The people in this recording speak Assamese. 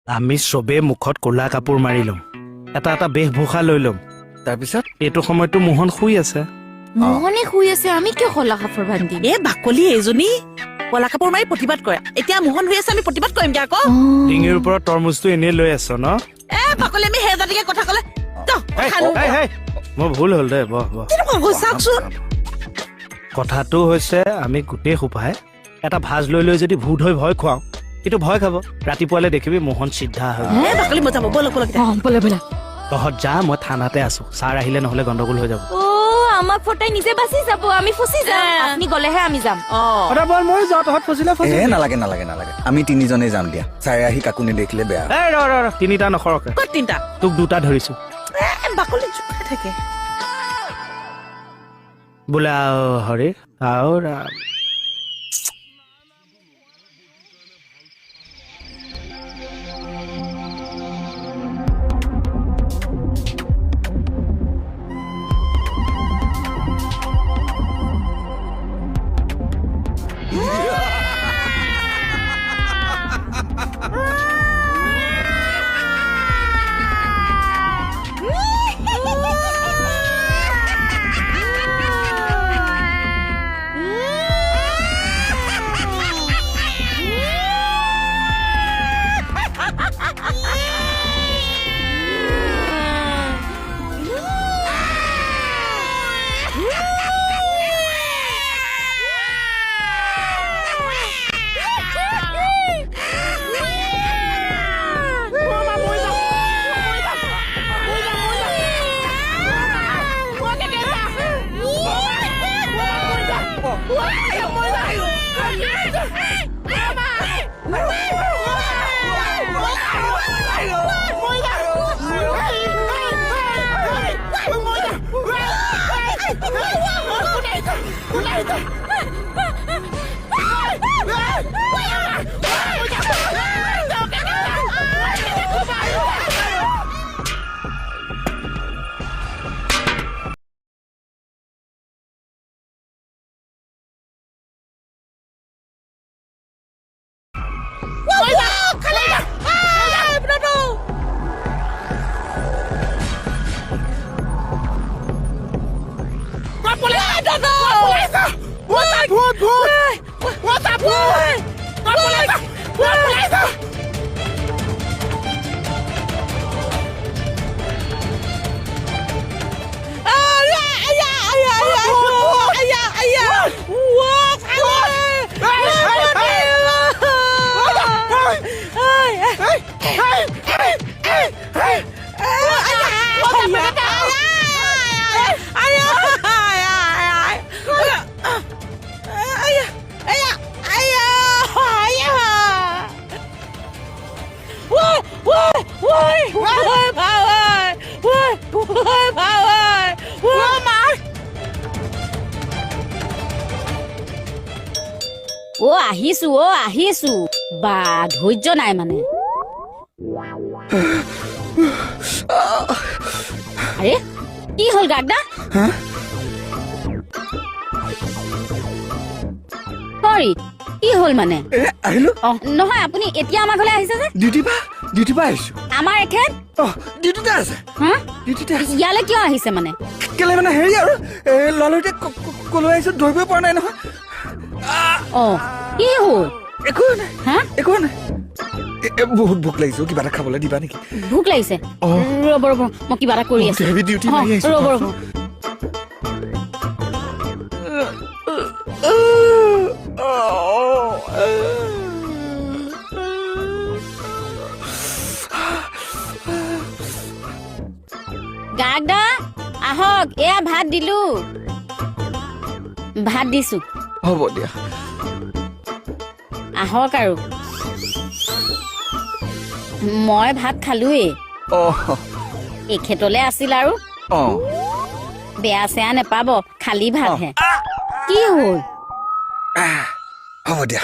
আমি চবে মুখত ক'লা কাপোৰ মাৰি ল'ম এটা এটা বেশভূষা লৈ ল'ম তাৰপিছত এইটো সময়তো মোহন শুই আছে মোহনে শুই আছে আমি কিয় কলা কাপোৰ বান্ধিম বাকলি এইজনী কলা কাপোৰ মাৰি প্ৰতিবাদ কৰে এতিয়া মোহন হৈ আছে আমি প্ৰতিবাদ কৰিম দিয়া আকৌ ডিঙিৰ ওপৰত তৰমুজটো এনেই লৈ আছ ন বাকলি আমি সেইজাতিকে কথা ক'লে মোৰ ভুল হ'ল দে বহ চাওকচোন কথাটো হৈছে আমি গোটেই সোপাই এটা ভাজ লৈ লৈ যদি ভূত হৈ ভয় খুৱাওঁ কিন্তু ভয় খাব ৰাতিপুৱালে দেখিবি মোহন চিধা হৈ বাকলি মই যাব ব'লক বলে বলে তহঁত যা মই থানাতে আছো ছাৰ আহিলে নহলে গণ্ডগোল হৈ যাব আমাক ফটাই নিজে বাচি যাব আমি ফচি যাম আপুনি গলেহে আমি যাম মই যাওঁ তহঁত ফচিলে নালাগে নালাগে নালাগে আমি তিনিজনেই যাম দিয়া ছাৰে আহি কাকো নেদেখিলে বেয়া তিনিটা নসৰকে ক'ত তিনিটা তোক দুটা ধৰিছো বাকলি জোকাই থাকে বোলে হৰি আও ৰাম আহিছো বা ধৈৰ্য নাই মানে আৰে কি হ'ল গাগদা সৰি কি হ'ল মানে আহিলো নহয় আপুনি এতিয়া আমাৰ ঘৰলৈ আহিছে যে ডিউটি পা আহিছো আমাৰ এখেত ডিউটিতে আছে ইয়ালৈ কিয় আহিছে মানে কেলে মানে হেৰি আৰু ললতে কলৈ আহিছো ধৰিবই পৰা নাই নহয় কি হ'ল একো নাই বহুত ভোক লাগিছে কিবা এটা খাবলৈ দিবা নেকি ভোক লাগিছে ৰ'ব মই কিবা এটা কৰি আছো ডিউটি মাৰি আহিছো ৰ'ব গাগদা আহক এয়া ভাত দিলো ভাত দিছো হ'ব দিয়া আহক আৰু মই ভাত খালোৱেই এখেতলে আছিল আৰু বেয়া চেয়া নেপাব খালি ভাতহে কি হ'ল হ'ব দিয়া